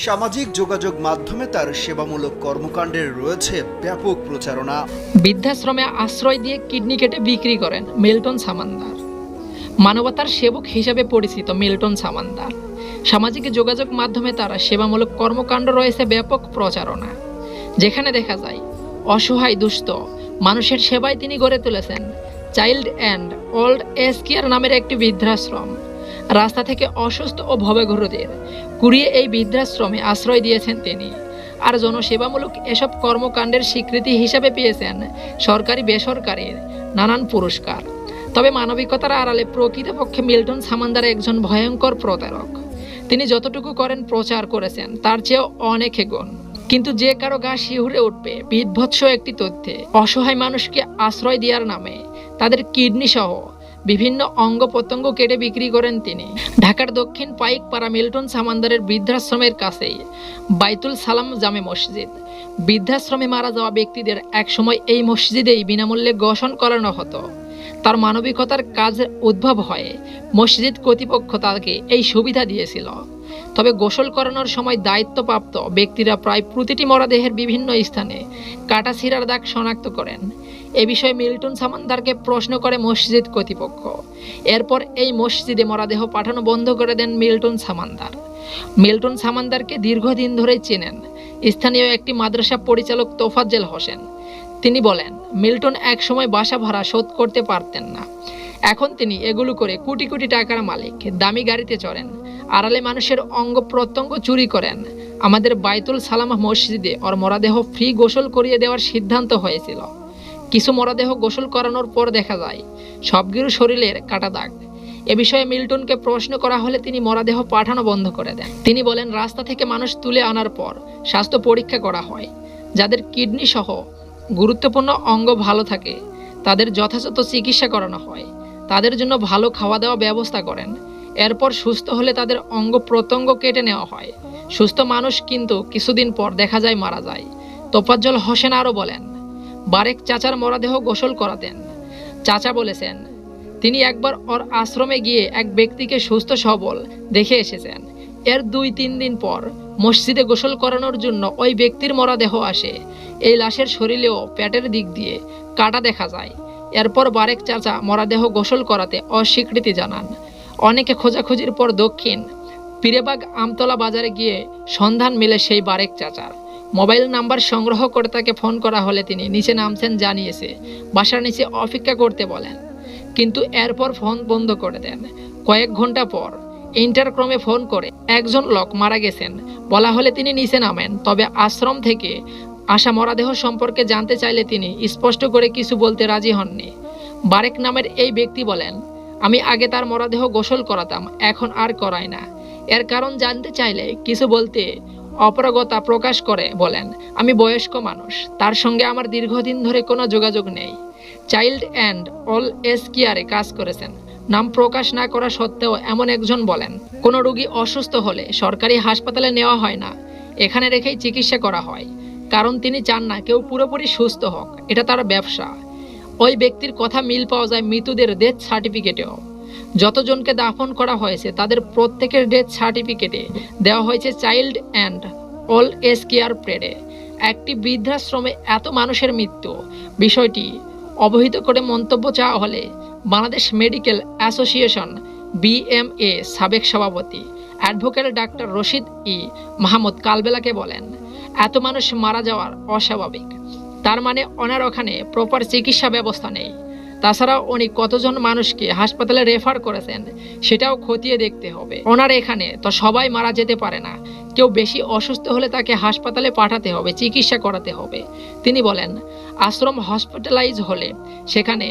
সামাজিক যোগাযোগ মাধ্যমে তার সেবামূলক কর্মকাণ্ডের রয়েছে ব্যাপক প্রচারণা। বৃদ্ধাশ্রমে আশ্রয় দিয়ে কিডনি কেটে বিক্রি করেন মিল্টন সামান্দার। মানবতার সেবক হিসেবে পরিচিত মিল্টন সামান্দার। সামাজিক যোগাযোগ মাধ্যমে তার সেবামূলক কর্মকাণ্ড রয়েছে ব্যাপক প্রচারণা, যেখানে দেখা যায় অসহায় দুস্থ মানুষের সেবায় তিনি গড়ে তুলেছেন child and old age care নামের একটি বৃদ্ধাশ্রম। রাস্তা থেকে অসুস্থ ও ভবঘুরেদের কুড়িয়ে এই বৃদ্ধাশ্রমে আশ্রয় দিয়েছেন তিনি। আর জনসেবামূলক এসব কর্মকাণ্ডের স্বীকৃতি হিসাবে পেয়েছেন সরকারি বেসরকারির নানান পুরস্কার। তবে মানবিকতার আড়ালে প্রকৃতপক্ষে মিল্টন সামান্দার একজন ভয়ঙ্কর প্রতারক। তিনি যতটুকু করেন প্রচার করেছেন তার চেয়েও অনেক গুণ। কিন্তু যে কারো গা শিউরে উঠবে বিভৎস একটি তথ্যে, অসহায় মানুষকে আশ্রয় দেওয়ার নামে তাদের কিডনি সহ বিভিন্ন অঙ্গ প্রত্যঙ্গ কেটে বিক্রি করেন তিনি। ঢাকার দক্ষিণ পাইকপাড়া মিল্টন সামান্দারের বৃদ্ধাশ্রমের কাছেই বাইতুল সালাম জামে মসজিদ। বৃদ্ধাশ্রমে মারা যাওয়া ব্যক্তিদের একসময় এই মসজিদেই বিনামূল্যে গোসল করানো হতো। তার মানবিকতার কাজের উদ্ভব হয়ে মসজিদ কর্তৃপক্ষ তাকে এই সুবিধা দিয়েছিল। তবে গোসল করানোর সময় দায়িত্বপ্রাপ্ত ব্যক্তিরা প্রায় প্রতিটি মরদেহের বিভিন্ন স্থানে কাটা ছিঁড়ার দাগ শনাক্ত করেন। এ বিষয়ে মিল্টন সামান্দারকে প্রশ্ন করে মসজিদ কর্তৃপক্ষ। এরপর এই মসজিদে মরদেহ পাঠানো বন্ধ করে দেন মিল্টন সামান্দার। মিল্টন সামান্দারকে দীর্ঘদিন ধরেই চেনেন স্থানীয় একটি মাদ্রাসা পরিচালক তোফাজ্জল হোসেন। তিনি বলেন, মিল্টন একসময় বাসা ভাড়া শোধ করতে পারতেন না। এখন তিনি এগুলো করে কোটি কোটি টাকার মালিক। দামি গাড়িতে চড়েন, আড়ালে মানুষের অঙ্গ প্রত্যঙ্গ চুরি করেন। আমাদের বাইতুল সালামা মসজিদে ওর মরদেহ ফ্রি গোসল করিয়ে দেওয়ার সিদ্ধান্ত হয়েছিল। কিছু মরদেহ গোসল করানোর পর দেখা যায় সবগুলো শরীরের কাটা দাগ। এ বিষয়ে মিল্টনকে প্রশ্ন করা হলে তিনি মরদেহ পাঠানো বন্ধ করে দেন। তিনি বলেন, রাস্তা থেকে মানুষ তুলে আনার পর স্বাস্থ্য পরীক্ষা করা হয়। যাদের কিডনি সহ গুরুত্বপূর্ণ অঙ্গ ভালো থাকে তাদের যথাযথ চিকিৎসা করানো হয়। তাদের জন্য ভালো খাওয়া দাওয়া ব্যবস্থা করেন। এরপর সুস্থ হলে তাদের অঙ্গ প্রত্যঙ্গ কেটে নেওয়া হয়। সুস্থ মানুষ কিন্তু কিছুদিন পর দেখা যায় মারা যায়। তোফাজ্জল হোসেন আরও বলেন, বারেক চাচার মরদেহ গোসল করাতেন। চাচা বলেছেন, তিনি একবার ওর আশ্রমে গিয়ে এক ব্যক্তিকে সুস্থ সবল দেখে এসেছেন। এর 2-3 দিন পর মসজিদে গোসল করানোর জন্য ওই ব্যক্তির মরদেহ আসে। এই লাশের শরীরেও পেটের দিক দিয়ে কাটা দেখা যায়। এরপর বারেক চাচা মরদেহ গোসল করাতে অস্বীকৃতি জানান। অনেকে খোঁজাখুঁজির পর দক্ষিণ পীরেবাগ আমতলা বাজারে গিয়ে সন্ধান মিলে সেই বারেক চাচার। মোবাইল নাম্বার সংগ্রহ করে তাকে ফোন করা হলে তিনি নিচে নামছেন জানিয়েছে বাসার নিচে অপেক্ষা করতে বলেন, কিন্তু এরপর ফোন বন্ধ করে দেন। কয়েক ঘন্টা পর ইন্টারকমে ফোন করে একজন লোক মারা গেছেন বলা হলে তিনি নিচে নামেন। তবে আশ্রম থেকে আসা মরদেহ সম্পর্কে জানতে চাইলে তিনি স্পষ্ট করে কিছু বলতে রাজি হননি। বারেক নামের এই ব্যক্তি বলেন, আমি আগে তার মরদেহ গোসল করাতাম, এখন আর করাই না। এর কারণ জানতে চাইলে কিছু বলতে অপারগতা প্রকাশ করে বলেন, আমি বয়স্ক মানুষ, তার সঙ্গে আমার দীর্ঘদিন ধরে কোনো যোগাযোগ নেই। চাইল্ড অ্যান্ড ওল্ড এজ কেয়ারে কাজ করেছেন। নাম প্রকাশ না করা সত্ত্বেও এমন একজন বলেন, কোনো রোগী অসুস্থ হলে সরকারি হাসপাতালে নেওয়া হয় না, এখানে রেখেই চিকিৎসা করা হয়। কারণ তিনি চান না কেউ পুরোপুরি সুস্থ হোক, এটা তার ব্যবসা। ওই ব্যক্তির কথা মিল পাওয়া যায় মৃতদের ডেথ সার্টিফিকেটেও। যতজনকে দাফন করা হয়েছে তাদের প্রত্যেকের ডেথ সার্টিফিকেটে দেওয়া হয়েছে child and old age care প্রেডে। একটি বৃদ্ধাশ্রমে এত মানুষের মৃত্যু বিষয়টি অবহিত করে মন্তব্য চাওয়া হলে বাংলাদেশ মেডিকেল অ্যাসোসিয়েশন BMA সাবেক সভাপতি অ্যাডভোকেট ডাক্তার রশিদ মাহমুদ কালবেলাকে বলেন, এত মানুষ মারা যাওয়ার অস্বাভাবিক, তার মানে ওনার ওখানে প্রপার চিকিৎসা ব্যবস্থা নেই। তাছাড়াও উনি কতজন মানুষকে হাসপাতালে রেফার করেছেন সেটাও খতিয়ে দেখতে হবে। ওনার এখানে তো সবাই মারা যেতে পারে না, কেউ বেশি অসুস্থ হলে তাকে হাসপাতালে পাঠাতে হবে, চিকিৎসা করাতে হবে। তিনি বলেন, আশ্রম হসপিটালাইজ হলে সেখানে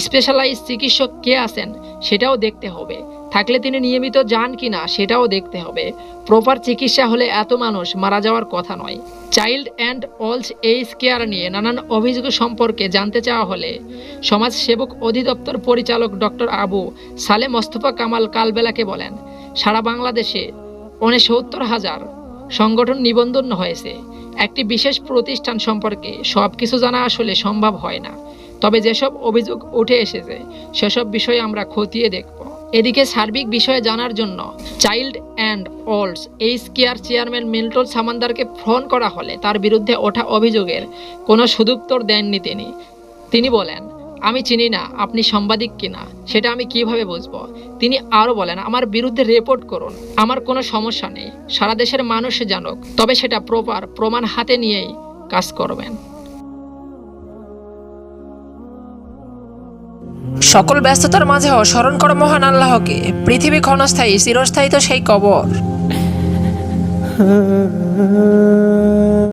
স্পেশালাইজ চিকিৎসক কে আছেন সেটাও দেখতে হবে, থাকলে তিনি নিয়মিত যান কিনা সেটাও দেখতে হবে। প্রপার চিকিৎসা হলে এত মানুষ মারা যাওয়ার কথা নয়। Child and old age care নিয়ে নানান অভিযোগ সম্পর্কে জানতে চাওয়া হলে সমাজ সেবক অধিদপ্তর পরিচালক ডক্টর আবু সালে মোস্তফা কামাল কালবেলাকে বলেন, সারা বাংলাদেশে 69,000 সংগঠন নিবন্ধন হয়েছে। একটি বিশেষ প্রতিষ্ঠান সম্পর্কে সব কিছু জানা আসলে সম্ভব হয় না। তবে যেসব অভিযোগ উঠে এসেছে সেসব বিষয়ে আমরা খতিয়ে দেখব। এদিকে সার্বিক বিষয়ে জানার জন্য child and olds age care chairman Milton সামান্দারকে ফোন করা হলে তার বিরুদ্ধে ওঠা অভিযোগের কোনো সদুত্তর দেননি তিনি বলেন, আমি চিনি না আপনি সাংবাদিক কিনা, সেটা আমি কিভাবে বুঝবো। তিনি আরও বলেন, আমার বিরুদ্ধে রিপোর্ট করুন, আমার কোনো সমস্যা নেই, সারা দেশের মানুষ জানুক, তবে সেটা প্রপার প্রমাণ হাতে নিয়েই কাজ করবেন। সকল ব্যস্ততার মাঝেও স্মরণ করো মহান আল্লাহকে। পৃথিবী ক্ষণস্থায়ী, চিরস্থায়ী তো সেই কবর।